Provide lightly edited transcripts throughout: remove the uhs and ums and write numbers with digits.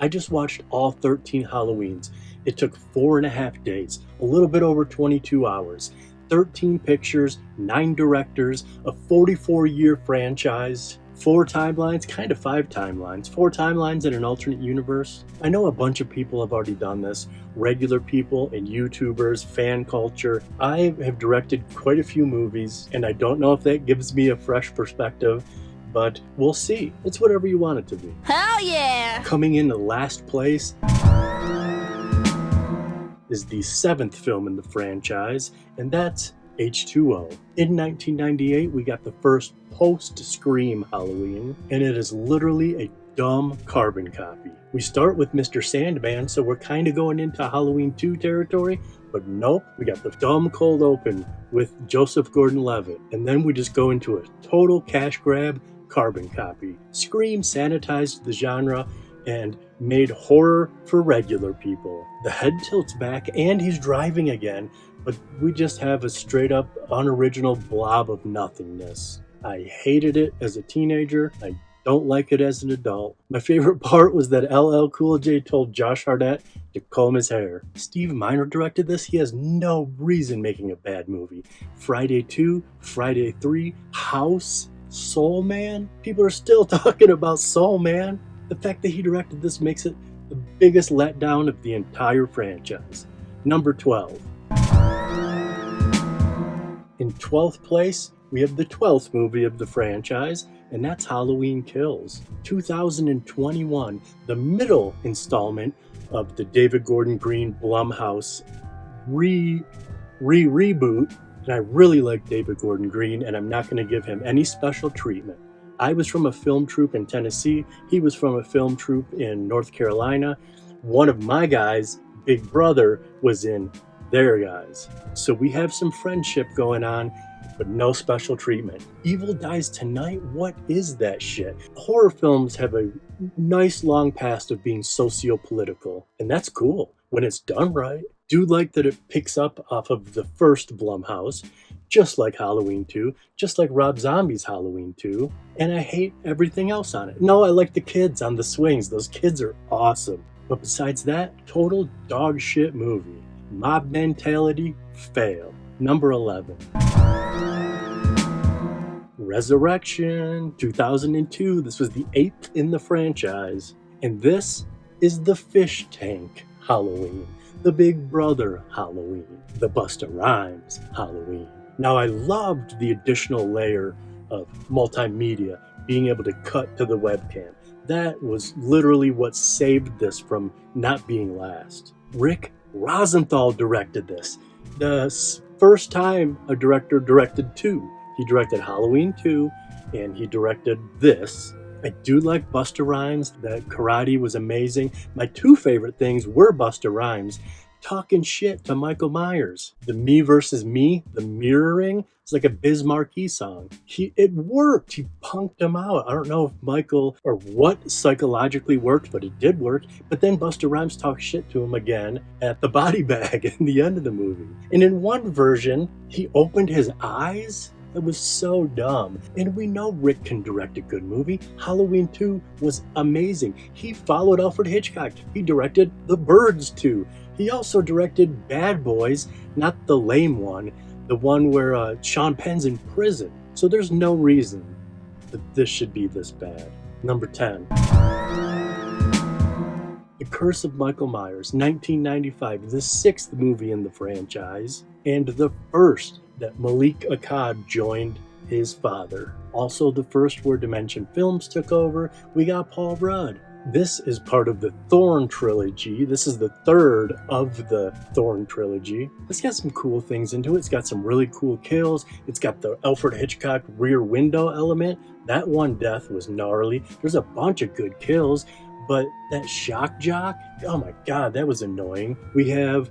I just watched all 13 Halloweens. It took 4.5 days, a little bit over 22 hours, 13 pictures, 9 directors, a 44-year franchise, 4 timelines, kind of 5 timelines, 4 timelines in an alternate universe. I know a bunch of people have already done this, regular people and YouTubers, fan culture. I have directed quite a few movies, and I don't know if that gives me a fresh perspective, but we'll see. It's whatever you want it to be. Hell yeah! Coming in last place is the 7th film in the franchise, and that's H2O. In 1998, we got the first post-Scream Halloween, and it is literally a dumb carbon copy. We start with Mr. Sandman, so we're kind of going into Halloween 2 territory, but nope, we got the dumb cold open with Joseph Gordon-Levitt, and then we just go into a total cash grab carbon copy. Scream sanitized the genre and made horror for regular people. The head tilts back and he's driving again, but we just have a straight up unoriginal blob of nothingness. I hated it as a teenager. I don't like it as an adult. My favorite part was that LL Cool J told Josh Hartnett to comb his hair. Steve Miner directed this. He has no reason making a bad movie. Friday 2, Friday 3, House, Soul Man. People are still talking about Soul Man. The fact that he directed this makes it the biggest letdown of the entire franchise. Number 12. In 12th place, we have the 12th movie of the franchise, and that's Halloween Kills. 2021, the middle installment of the David Gordon Green Blumhouse reboot. And I really like David Gordon Green, and I'm not going to give him any special treatment. I was from a film troupe in Tennessee. He was from a film troupe in North Carolina. One of my guys, big brother, was in their guys. So we have some friendship going on, but no special treatment. Evil Dies Tonight? What is that shit? Horror films have a nice long past of being socio-political, and that's cool when it's done right. Do like that it picks up off of the first Blumhouse, just like Halloween 2, just like Rob Zombie's Halloween 2, and I hate everything else on it. No, I like the kids on the swings. Those kids are awesome. But besides that, total dog shit movie. Mob mentality, fail. Number 11. Resurrection, 2002. This was the 8th in the franchise. And this is the Fish Tank Halloween. The Big Brother Halloween, the Busta Rhymes Halloween. Now, I loved the additional layer of multimedia, being able to cut to the webcam. That was literally what saved this from not being last. Rick Rosenthal directed this. The first time a director directed 2. He directed Halloween 2, and he directed this. I do like Busta Rhymes. That karate was amazing. My 2 favorite things were Busta Rhymes talking shit to Michael Myers. The Me versus Me, the mirroring, it's like a Biz Markie song. It worked. He punked him out. I don't know if Michael or what psychologically worked, but it did work. But then Busta Rhymes talked shit to him again at the body bag in the end of the movie. And in one version, he opened his eyes. It was so dumb. And we know Rick can direct a good movie. Halloween 2 was amazing. He followed Alfred Hitchcock. He directed The Birds 2. He also directed Bad Boys, not the lame one, the one where Sean Penn's in prison. So there's no reason that this should be this bad. Number 10. The Curse of Michael Myers, 1995, the 6th movie in the franchise, and the first that Malik Akkad joined his father. Also the first where Dimension Films took over. We got Paul Rudd. This is part of the Thorn trilogy. This is the 3rd of the Thorn trilogy. It's got some cool things into it. It's got some really cool kills. It's got the Alfred Hitchcock rear window element. That one death was gnarly. There's a bunch of good kills, but that shock jock, oh my god, that was annoying. We have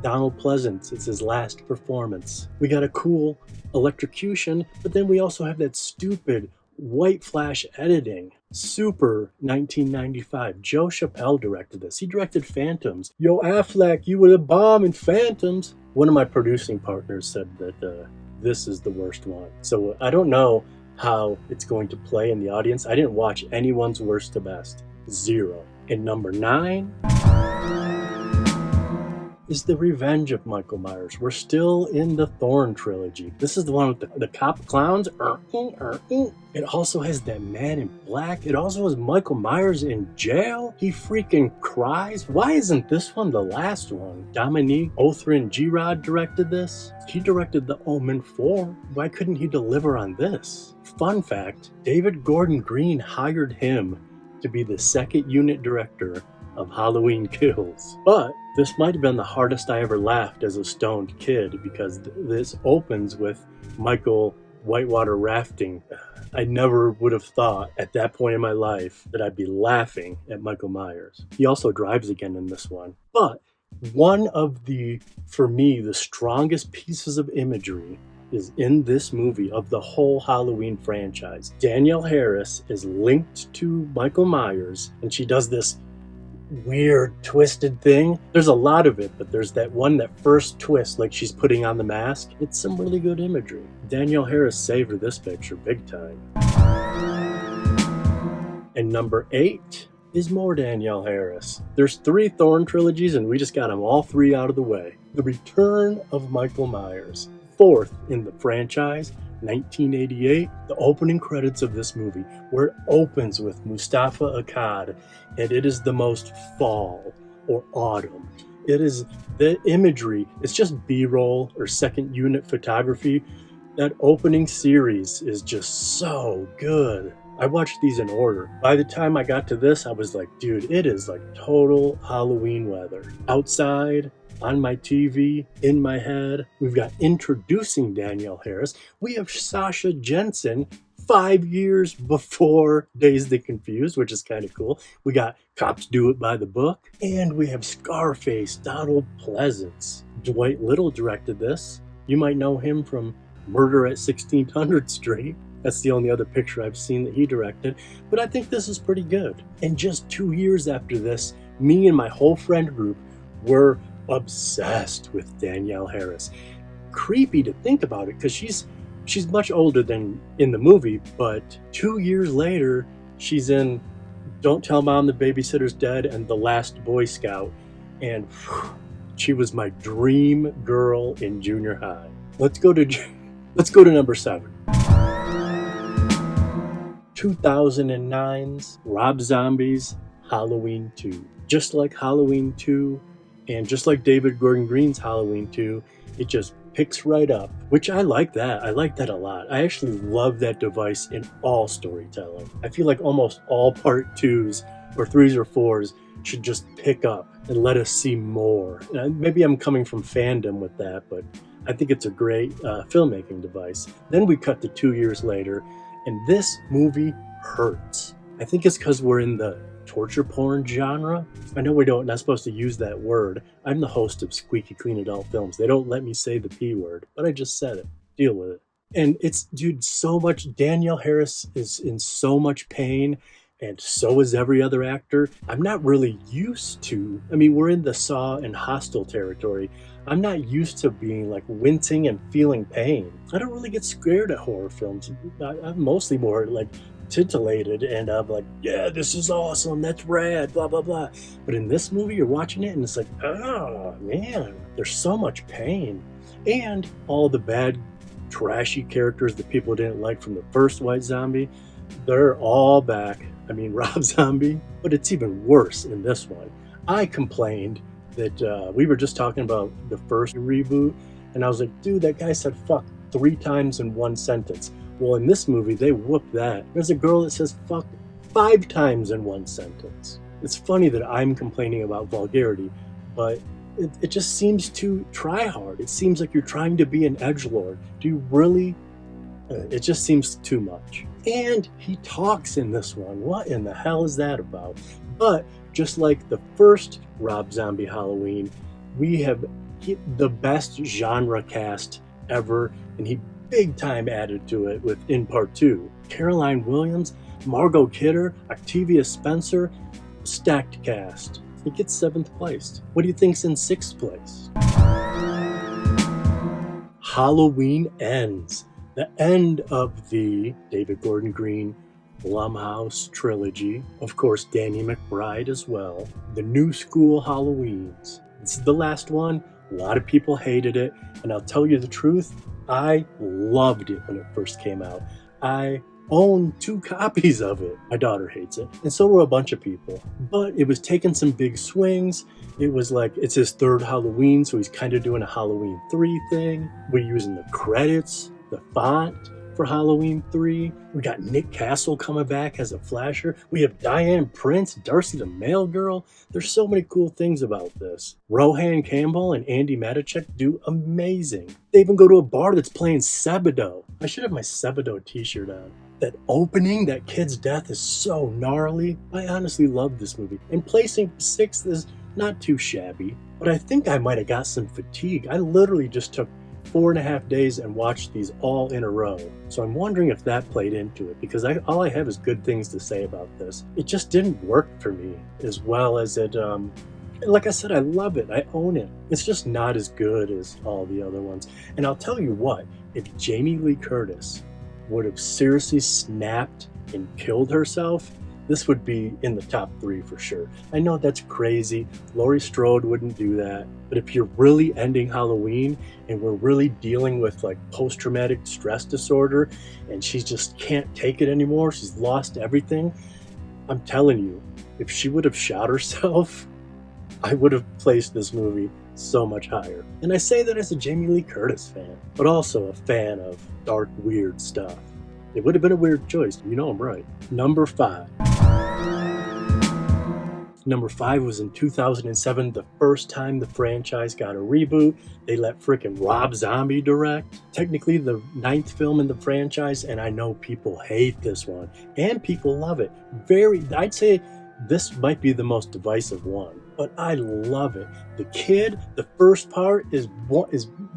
Donald Pleasance. It's his last performance. We got a cool electrocution, but then we also have that stupid white flash editing. Super 1995. Joe Chappelle directed this. He directed Phantoms. Yo, Affleck, you were the bomb in Phantoms. One of my producing partners said that this is the worst one. So I don't know how it's going to play in the audience. I didn't watch anyone's worst to best. 0. And number 9 is The Revenge of Michael Myers. We're still in the Thorn trilogy. This is the one with the cop clowns. It also has that man in black. It also has Michael Myers in jail. He freaking cries. Why isn't this one the last one? Dominique Othran Girod directed this. He directed The Omen 4. Why couldn't he deliver on this? Fun fact, David Gordon Green hired him to be the second unit director of Halloween Kills. But this might have been the hardest I ever laughed as a stoned kid, because this opens with Michael whitewater rafting. I never would have thought at that point in my life that I'd be laughing at Michael Myers. He also drives again in this one. But one of the, for me, the strongest pieces of imagery is in this movie of the whole Halloween franchise. Danielle Harris is linked to Michael Myers, and she does this weird twisted thing. There's a lot of it, but there's that first twist, like she's putting on the mask. It's some really good imagery. Danielle Harris saved this picture big time. And number 8 is more Danielle Harris. There's 3 Thorn trilogies, and we just got them all 3 out of the way. The Return of Michael Myers, 4th in the franchise, 1988, the opening credits of this movie, where it opens with Mustafa Akkad, and it is the most fall or autumn. It is the imagery, it's just B-roll or second unit photography. That opening series is just so good. I watched these in order. By the time I got to this, I was like, dude, it is like total Halloween weather. Outside, on my TV, in my head. We've got introducing Danielle Harris. We have Sasha Jensen 5 years before Dazed and Confused, which is kind of cool. We got Cops Do It by the Book. And we have Scarface, Donald Pleasance. Dwight Little directed this. You might know him from Murder at 1600 Street. That's the only other picture I've seen that he directed. But I think this is pretty good. And just 2 years after this, me and my whole friend group were obsessed with Danielle Harris. Creepy to think about it, because she's much older than in the movie, but 2 years later, she's in Don't Tell Mom the Babysitter's Dead and The Last Boy Scout, and she was my dream girl in junior high. Let's go to number 7. 2009's Rob Zombie's Halloween 2. Just like Halloween 2, and just like David Gordon Green's Halloween 2, it just picks right up, which I like that. I like that a lot. I actually love that device in all storytelling. I feel like almost all part 2s or 3s or 4s should just pick up and let us see more. And maybe I'm coming from fandom with that, but I think it's a great filmmaking device. Then we cut to 2 years later, and this movie hurts. I think it's because we're in the torture porn genre. I know we're not supposed to use that word. I'm the host of Squeaky Clean Adult Films. They don't let me say the P word, but I just said it. Deal with it. And it's, dude, so much. Danielle Harris is in so much pain, and so is every other actor. I'm not really used to, I mean, we're in the Saw and Hostel territory. I'm not used to being like wincing and feeling pain. I don't really get scared at horror films. I'm mostly more like titillated, and I'm like, yeah, this is awesome, that's rad, blah blah blah. But in this movie, you're watching it and it's like, oh man, there's so much pain. And all the bad trashy characters that people didn't like from the first White Zombie, they're all back. I mean, Rob Zombie, but it's even worse in this one. I complained that we were just talking about the first reboot, and I was like, dude, that guy said fuck 3 times in one sentence. Well, in this movie, they whoop that. There's a girl that says fuck 5 times in one sentence. It's funny that I'm complaining about vulgarity, but it just seems to try hard. It seems like you're trying to be an edgelord. Do you really? It just seems too much. And he talks in this one. What in the hell is that about? But just like the first Rob Zombie Halloween, we have the best genre cast ever, and he big time added to it in part 2. Caroline Williams, Margot Kidder, Octavia Spencer, stacked cast. He gets 7th place. What do you think's in 6th place? Halloween Ends. The end of the David Gordon Green Blumhouse trilogy. Of course, Danny McBride as well. The New School Halloweens. This is the last one. A lot of people hated it, and I'll tell you the truth, I loved it when it first came out. I own 2 copies of it. My daughter hates it, and so were a bunch of people. But it was taking some big swings. It was like, it's his 3rd Halloween, so he's kind of doing a Halloween 3 thing. We're using the credits, the font for Halloween 3. We got Nick Castle coming back as a flasher. We have Diane Prince, Darcy the Mail Girl. There's so many cool things about this. Rohan Campbell and Andy Matichak do amazing. They even go to a bar that's playing Sebadoh. I should have my Sebadoh t-shirt on. That opening, that kid's death is so gnarly. I honestly love this movie. And placing 6th is not too shabby, but I think I might have got some fatigue. I literally just took 4.5 days and watched these all in a row. So I'm wondering if that played into it, because all I have is good things to say about this. It just didn't work for me as well as it, like I said, I love it. I own it. It's just not as good as all the other ones. And I'll tell you what, if Jamie Lee Curtis would have seriously snapped and killed herself, this would be in the top 3 for sure. I know that's crazy. Laurie Strode wouldn't do that. But if you're really ending Halloween and we're really dealing with like post-traumatic stress disorder and she just can't take it anymore, she's lost everything, I'm telling you, if she would have shot herself, I would have placed this movie so much higher. And I say that as a Jamie Lee Curtis fan, but also a fan of dark, weird stuff. It would have been a weird choice. You know I'm right. Number 5. Number 5 was in 2007, the first time the franchise got a reboot. They let frickin' Rob Zombie direct. Technically the 9th film in the franchise, and I know people hate this one, and people love it. I'd say this might be the most divisive one, but I love it. The kid, the first part is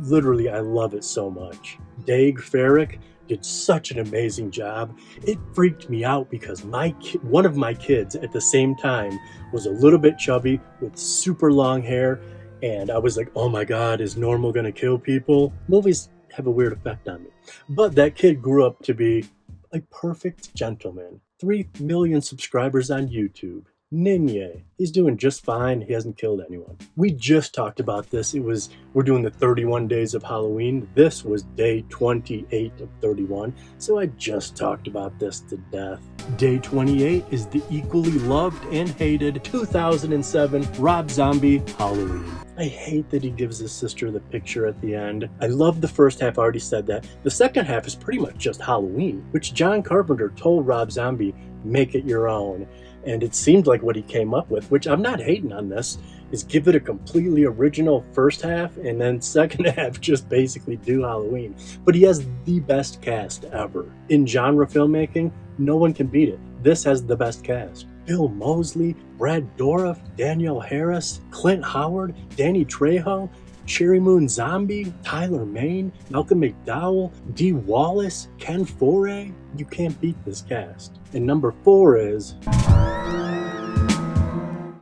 literally, I love it so much. Daeg Farrick did such an amazing job. It freaked me out because one of my kids at the same time was a little bit chubby with super long hair, and I was like, oh my god, is Normal gonna kill people? Movies have a weird effect on me. But that kid grew up to be a perfect gentleman. 3 million subscribers on YouTube. Ninye. He's doing just fine. He hasn't killed anyone. We just talked about this. We're doing the 31 days of Halloween. This was day 28 of 31. So I just talked about this to death. Day 28 is the equally loved and hated 2007 Rob Zombie Halloween. I hate that he gives his sister the picture at the end. I love the first half, I already said that. The second half is pretty much just Halloween, which John Carpenter told Rob Zombie, make it your own. And it seemed like what he came up with, which I'm not hating on this, is give it a completely original first half and then second half just basically do Halloween. But he has the best cast ever. In genre filmmaking, no one can beat it. This has the best cast. Bill Moseley, Brad Dourif, Danielle Harris, Clint Howard, Danny Trejo, Cherry Moon Zombie, Tyler Mane, Malcolm McDowell, Dee Wallace, Ken Foray. You can't beat this cast. And number 4 is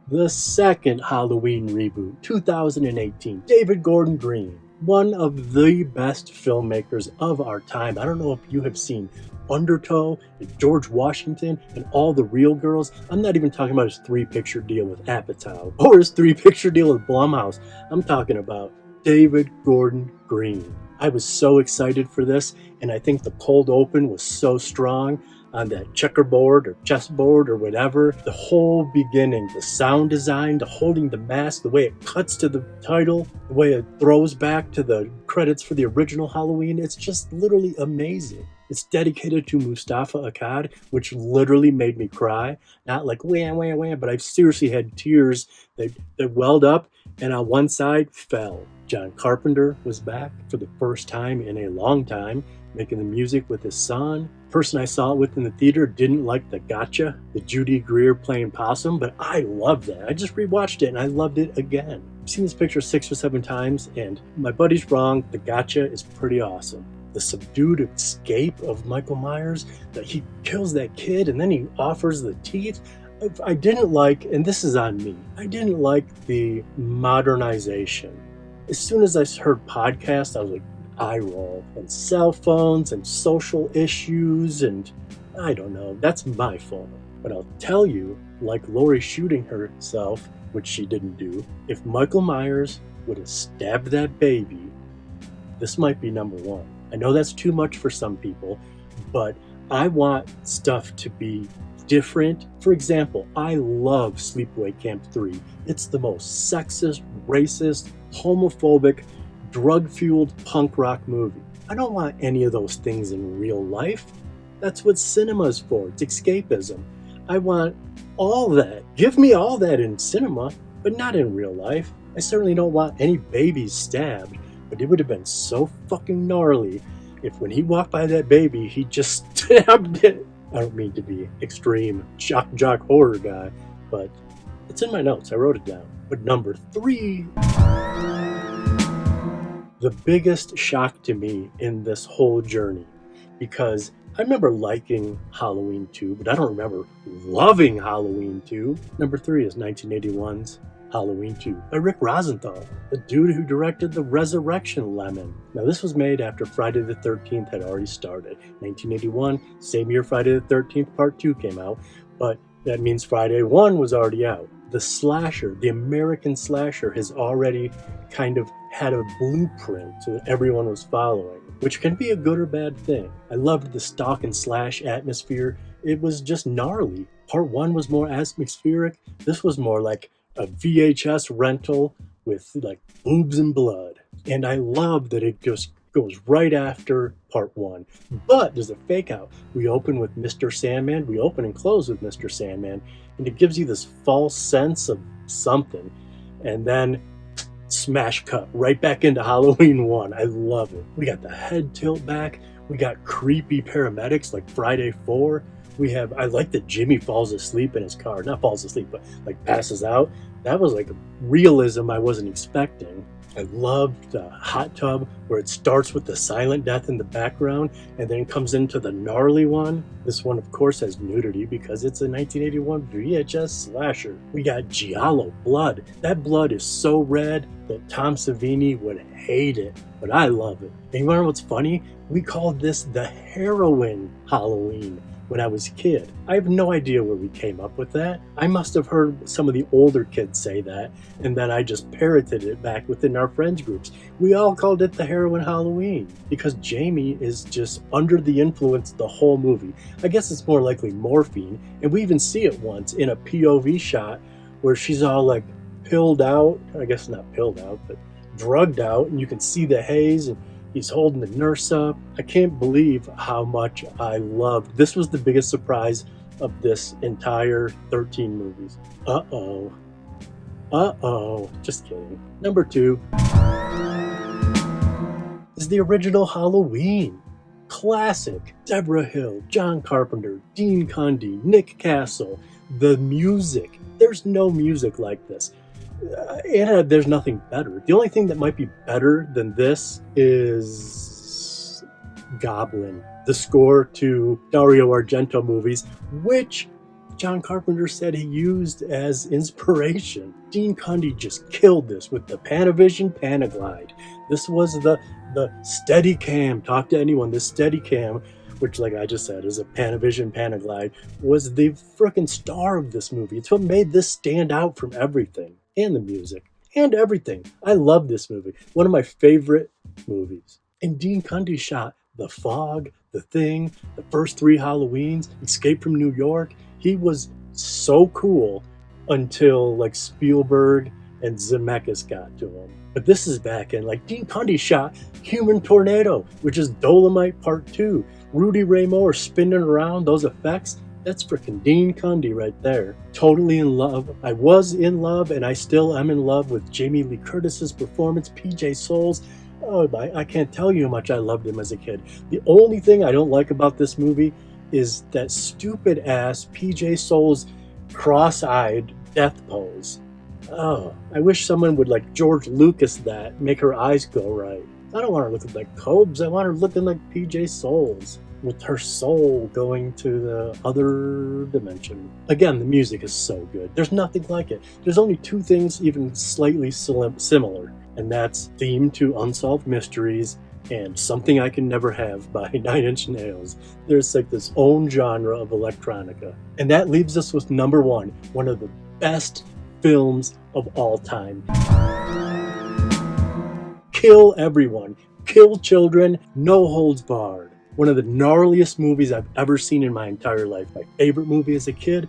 the second Halloween reboot, 2018, David Gordon Green, one of the best filmmakers of our time. I don't know if you have seen Undertow and George Washington and All the Real Girls. I'm not even talking about his 3-picture deal with Apatow or his 3-picture deal with Blumhouse. I'm talking about David Gordon Green. I was so excited for this, and I think the cold open was so strong on that checkerboard or chessboard or whatever. The whole beginning, the sound design, the holding the mask, the way it cuts to the title, the way it throws back to the credits for the original Halloween, it's just literally amazing. It's dedicated to Mustafa Akkad, which literally made me cry. Not like wham, wham, wham, but I've seriously had tears that welled up and on one side fell. John Carpenter was back for the first time in a long time, making the music with his son. Person I saw it with in the theater didn't like the gotcha, the Judy Greer playing possum, but I loved that. I just rewatched it and I loved it again. I've seen this picture 6 or 7 times, and my buddy's wrong, the gotcha is pretty awesome. The subdued escape of Michael Myers, that he kills that kid and then he offers the teeth. I didn't like, and this is on me, I didn't like the modernization. As soon as I heard podcast, I was like, eye roll, and cell phones and social issues, and I don't know, that's my fault. But I'll tell you, like Lori shooting herself, which she didn't do, if Michael Myers would have stabbed that baby, this might be number one. I know that's too much for some people, but I want stuff to be different. For example, I love Sleepaway Camp 3. It's the most sexist, racist, homophobic, drug-fueled punk rock movie. I don't want any of those things in real life. That's what cinema's for. It's escapism. I want all that. Give me all that in cinema, but not in real life. I certainly don't want any babies stabbed, but it would have been so fucking gnarly if when he walked by that baby, he just stabbed it. I don't mean to be extreme jock horror guy, but it's in my notes. I wrote it down. But number 3, the biggest shock to me in this whole journey, because I remember liking Halloween 2, but I don't remember loving Halloween 2. Number 3 is 1981's Halloween 2 by Rick Rosenthal, the dude who directed The Resurrection Lemon. Now, this was made after Friday the 13th had already started. 1981, same year Friday the 13th Part 2 came out, but that means Friday 1 was already out. The slasher, the American slasher, has already kind of had a blueprint that everyone was following, which can be a good or bad thing. I loved the stalk and slash atmosphere. It was just gnarly. Part 1 was more atmospheric. This was more like a VHS rental with like boobs and blood. And I love that it just goes right after Part 1. But there's a fake out. We open with Mr. Sandman. We open and close with Mr. Sandman. And it gives you this false sense of something. And then smash cut right back into Halloween 1. I love it. We got the head tilt back. We got creepy paramedics like Friday 4. I like that Jimmy falls asleep in his car. Not falls asleep, but like passes out. That was like a realism I wasn't expecting. I loved the hot tub where it starts with the silent death in the background and then comes into the gnarly one. This one, of course, has nudity because it's a 1981 VHS slasher. We got giallo blood. That blood is so red that Tom Savini would hate it, but I love it. And you want to know what's funny? We called this the heroin Halloween when I was a kid. I have no idea where we came up with that. I must have heard some of the older kids say that, and then I just parroted it back within our friends groups. We all called it the heroin Halloween because Jamie is just under the influence the whole movie. I guess it's more likely morphine, and we even see it once in a POV shot where she's all like pilled out. I guess not pilled out, but drugged out, and you can see the haze, and he's holding the nurse up. I can't believe how much I loved. This was the biggest surprise of this entire 13 movies. Uh-oh. Just kidding. Number 2 is the original Halloween. Classic. Deborah Hill, John Carpenter, Dean Cundey, Nick Castle. The music. There's no music like this. And there's nothing better. The only thing that might be better than this is Goblin, the score to Dario Argento movies, which John Carpenter said he used as inspiration. Dean Cundey just killed this with the Panavision Panaglide. This was the Steadicam. Talk to anyone. The Steadicam, which, like I just said, is a Panavision Panaglide, was the frickin' star of this movie. It's what made this stand out from everything. And the music, and everything. I love this movie. One of my favorite movies. And Dean Cundey shot The Fog, The Thing, the first 3 Halloweens, Escape from New York. He was so cool until like Spielberg and Zemeckis got to him. But this is back in, like, Dean Cundey shot Human Tornado, which is Dolomite Part 2. Rudy Ray Moore spinning around, those effects. That's freaking Dean Cundey right there. Totally in love. I was in love, and I still am in love with Jamie Lee Curtis's performance. PJ Souls. Oh, I can't tell you how much I loved him as a kid. The only thing I don't like about this movie is that stupid ass PJ Souls cross-eyed death pose. Oh, I wish someone would like George Lucas that, make her eyes go right. I don't want her looking like Cobes. I want her looking like PJ Souls, with her soul going to the other dimension. Again, the music is so good. There's nothing like it. There's only 2 things even slightly similar, and that's theme to Unsolved Mysteries and Something I Can Never Have by 9 Inch Nails. There's like this own genre of electronica. And that leaves us with number one of the best films of all time. Kill everyone, kill children, no holds barred. One of the gnarliest movies I've ever seen in my entire life. My favorite movie as a kid,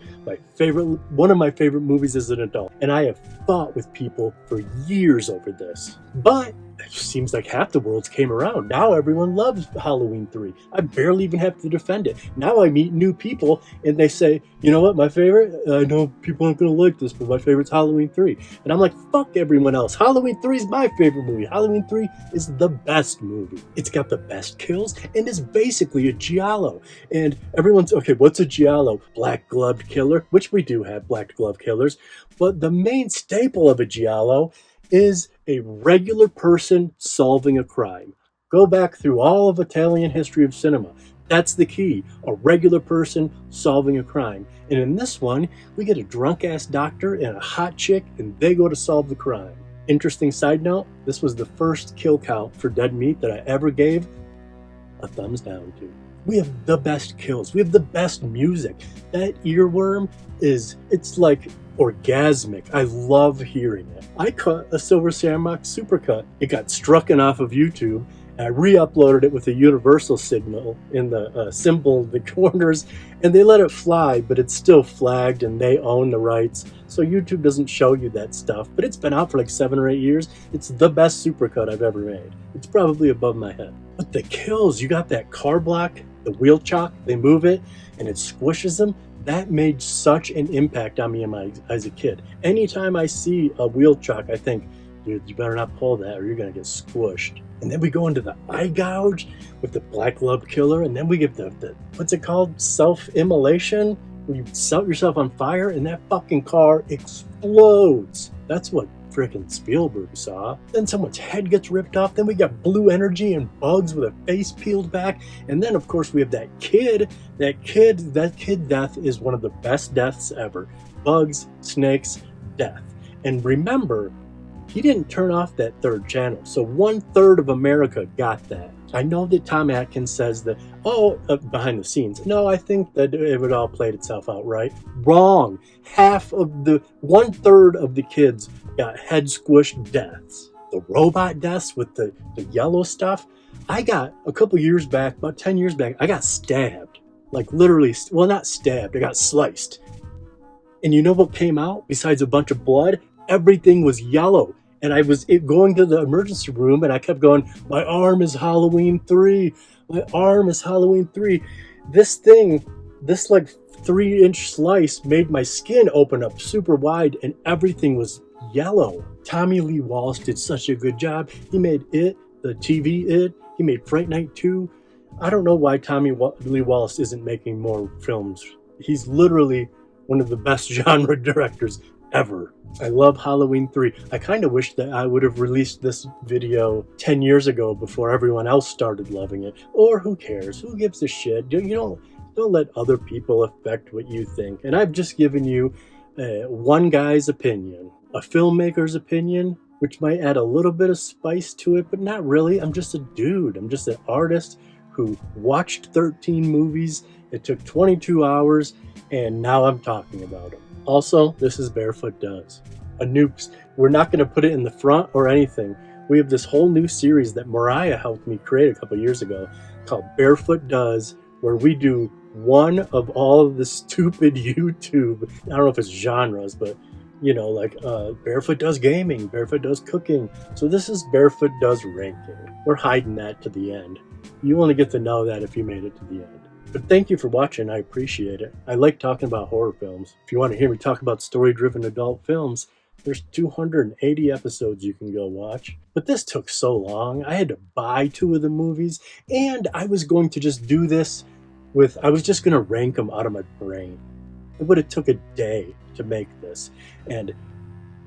one of my favorite movies as an adult. And I have fought with people for years over this. But it seems like half the world came around. Now everyone loves Halloween 3. I barely even have to defend it. Now I meet new people and they say, you know what, my favorite? I know people aren't going to like this, but my favorite's Halloween 3. And I'm like, fuck everyone else. Halloween 3 is my favorite movie. Halloween 3 is the best movie. It's got the best kills and is basically a giallo. And everyone's, okay, what's a giallo? Black-gloved killer, which we do have black-gloved killers. But the main staple of a giallo is a regular person solving a crime. Go back through all of Italian history of cinema. That's the key. A regular person solving a crime. And in this one, we get a drunk-ass doctor and a hot chick, and they go to solve the crime. Interesting side note, this was the first kill count for Dead Meat that I ever gave a thumbs down to. We have the best kills. We have the best music. That earworm it's like orgasmic. I love hearing it. I cut a Silver Shamrock supercut. It got strucken off of YouTube, and I re-uploaded it with a universal signal in the symbol in the corners, and they let it fly, but it's still flagged, and they own the rights, so YouTube doesn't show you that stuff. But it's been out for like 7 or 8 years. It's the best supercut I've ever made. It's probably above my head. But the kills, you got that car block, the wheel chock, they move it, and it squishes them. That made such an impact on me as a kid. Anytime I see a wheel chock, I think, dude, you better not pull that or you're going to get squished. And then we go into the eye gouge with the black glove killer, and then we get the what's it called? Self-immolation? Where you set yourself on fire and that fucking car explodes. That's what frickin' Spielberg saw. Then someone's head gets ripped off. Then we got blue energy and bugs with a face peeled back. And then, of course, we have that kid. That kid death is one of the best deaths ever. Bugs, snakes, death. And remember, he didn't turn off that third channel. So 1/3 of America got that. I know that Tom Atkins says that, behind the scenes. No, I think that it would all played itself out right. Wrong. 1/3 of the kids got head squished deaths. The robot deaths with the yellow stuff. I got, a couple years back, about 10 years back, I got stabbed. Like literally, well, not stabbed, I got sliced. And you know what came out besides a bunch of blood? Everything was yellow. And I was going to the emergency room and I kept going, my arm is Halloween 3. My arm is Halloween 3. This like 3-inch slice made my skin open up super wide and everything was yellow. Tommy Lee Wallace did such a good job. He made It, the TV It. He made Fright Night 2. I don't know why Tommy Lee Wallace isn't making more films. He's literally one of the best genre directors ever. I love Halloween 3. I kind of wish that I would have released this video 10 years ago before everyone else started loving it. Or who cares? Who gives a shit? Don't let other people affect what you think. And I've just given you one guy's opinion, a filmmaker's opinion, which might add a little bit of spice to it, but not really. I'm just a dude. I'm just an artist who watched 13 movies. It took 22 hours, and now I'm talking about them. Also, this is Barefoot Does. We're not going to put it in the front or anything. We have this whole new series that Mariah helped me create a couple years ago called Barefoot Does, where we do one of all of the stupid YouTube, I don't know if it's genres, but like Barefoot Does Gaming, Barefoot Does Cooking. So this is Barefoot Does Ranking. We're hiding that to the end. You only get to know that if you made it to the end. But thank you for watching. I appreciate it. I like talking about horror films. If you want to hear me talk about story-driven adult films, there's 280 episodes you can go watch. But this took so long. I had to buy 2 of the movies, and I was going to just do this I was just going to rank them out of my brain. It would have took a day to make this. And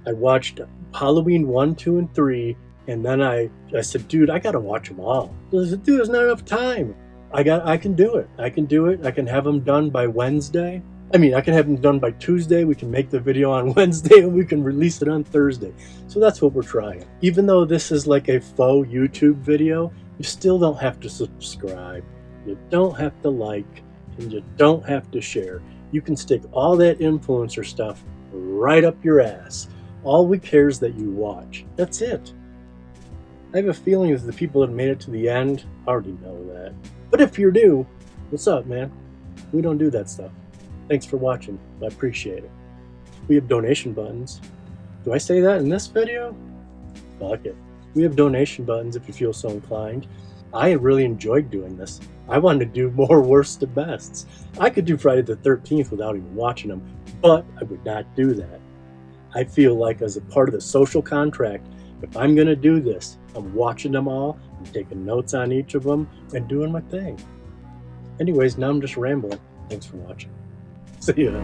I watched Halloween 1, 2, and 3, and then I said, dude, I got to watch them all. I said, dude, there's not enough time. I can do it. I can have them done by Wednesday. I can have them done by Tuesday. We can make the video on Wednesday and we can release it on Thursday. So that's what we're trying. Even though this is like a faux YouTube video, You still don't have to subscribe. You don't have to like, and you don't have to share. You can stick all that influencer stuff right up your ass. All we care is that you watch. That's it. I have a feeling that the people that made it to the end already know that. But if you're new, what's up, man? We don't do that stuff. Thanks for watching. I appreciate it. We have donation buttons. Do I say that in this video? Fuck it. We have donation buttons if you feel so inclined. I really enjoyed doing this. I wanted to do more worst to bests. I could do Friday the 13th without even watching them, but I would not do that. I feel like as a part of the social contract, if I'm going to do this, I'm watching them all, I'm taking notes on each of them, and doing my thing. Anyways, now I'm just rambling. Thanks for watching. See ya.